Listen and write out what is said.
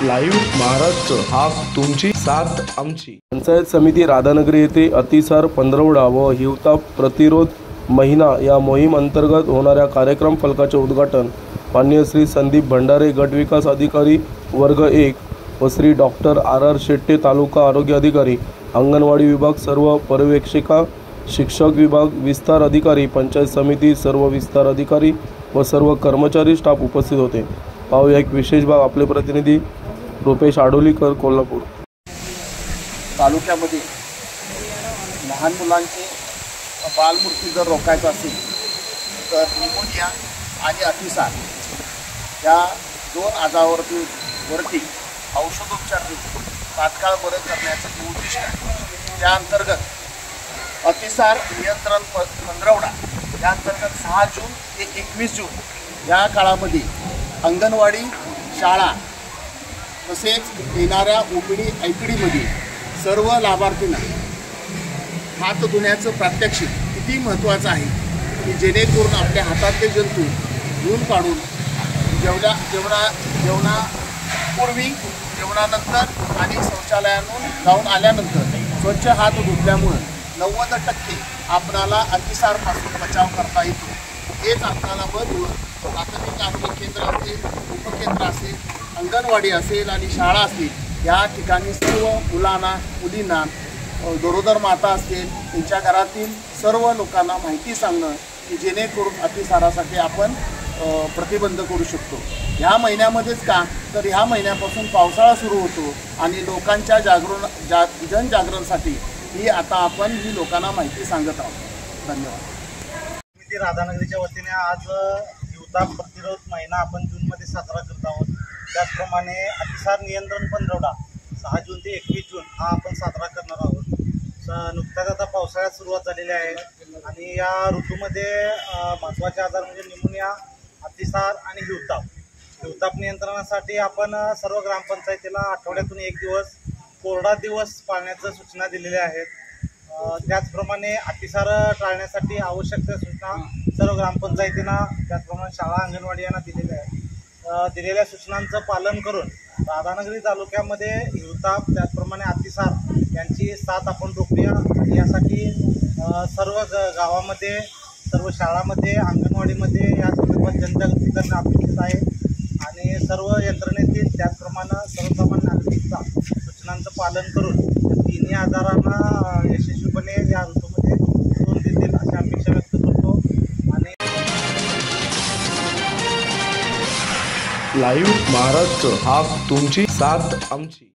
Live Maharashtra, हा तुमची साथ आमची। पंचायत समिती राधानगरी येथे अतिसार पंधरवडा व हिवताप प्रतिरोध महिना या मोहीम अंतर्गत होणाऱ्या कार्यक्रम फलकाचे उद्घाटन माननीय श्री संदीप भंडारे गट विकास अधिकारी वर्ग 1 व श्री डॉक्टर आर शेट्टे तालुका आरोग्य अधिकारी अंगणवाडी विभाग सर्व पर्यवेक्षिका शिक्षक विभाग विस्तार अधिकारी पंचायत समिती सर्व विस्तार अधिकारी व सर्व कर्मचारी स्टाफ उपस्थित होते। पाहूया एक विशेष भाग। आपले प्रतिनिधी रुपेश आडोलीकर, कोल्हापूर। तालुक्यामध्ये लहान मुलांचे बालमृत्यू जर रोखायचा असेल तर निमोनिया आणि अतिसार या दोन आजारावरती औषधोपचार देऊन तात्काळ बरे करण्याचं उद्दिष्ट आहे। त्या अंतर्गत अतिसार नियंत्रण पंधरवडा या अंतर्गत 6 जून ते 21 जून या काळामध्ये अंगणवाडी शाळा तसेच येणाऱ्या OPD IPDमध्ये सर्व लाभार्थींना हात धुण्याचं प्रात्यक्षिक किती महत्त्वाचं आहे की जेणेकरून आपल्या हातातले जंतू धुवून काढून जेवणापूर्वी जेवणानंतर आणि शौचालयातून जाऊन आल्यानंतर स्वच्छ हात धुतल्यामुळं 90% आपणाला अतिसारपासून बचाव करता येतो। हेच आपल्याला बघून प्राथमिक आरोग्य केंद्र असेल, उपकेंद्र असेल, अंगणवाडी असेल आणि शाळा असतील या ठिकाणी सर्व मुलांना मुलींना गरोदर माता असतील त्यांच्या घरातील सर्व लोकांना माहिती सांगणं की जेणेकरून अतिसारासाठी आपण प्रतिबंध करू शकतो। ह्या महिन्यामध्येच का तर ह्या महिन्यापासून पावसाळा सुरू होतो आणि लोकांच्या जनजागरणसाठी ही आता आपण ही लोकांना माहिती सांगत आहोत। धन्यवाद। समिती राधानगरीच्या वतीने आज हिवताप प्रतिरोध महिना आपण जूनमध्ये साजरा करत आहोत। त्याचप्रमाणे अतिसार नियंत्रण पंधरवडा 6 जून ते 21 जून हा आपण साजरा करणार आहोत। नुकताच आता पावसाळ्यात सुरुवात झालेली आहे आणि या ऋतूमध्ये महत्त्वाचे आजार म्हणजे निमोनिया, अतिसार आणि हिवताप नियंत्रणासाठी आपण सर्व ग्रामपंचायतीला आठवड्यातून 1 दिवस कोरडा दिवस पाळण्याच्या सूचना दिलेल्या आहेत। त्याचप्रमाणे अतिसार टाळण्यासाठी आवश्यक त्या सूचना सर्व ग्रामपंचायतींना त्याचप्रमाणे शाळा अंगणवाडी यांना दिलेल्या आहेत। दिलेल्या सूचनांचं पालन करून राधानगरी तालुक्यामध्ये हिवताप त्याचप्रमाणे अतिसार यांची साथ आपण रोखूया। यासाठी सर्व गावामध्ये सर्व शाळामध्ये अंगणवाडीमध्ये या संदर्भात जनजागृती करणं अपेक्षित आहे आणि सर्व यंत्रणेतील त्याचप्रमाणे सर्वसामान्य नागरिकांचा सूचनांचं पालन करून तिन्ही आजारांना यशस्वीपणे या ऋतूमध्ये तोंड देतील अशी अपेक्षा व्यक्त करतो। आणि लाईव्ह महाराष्ट्र, हा तुमची साथ आमची।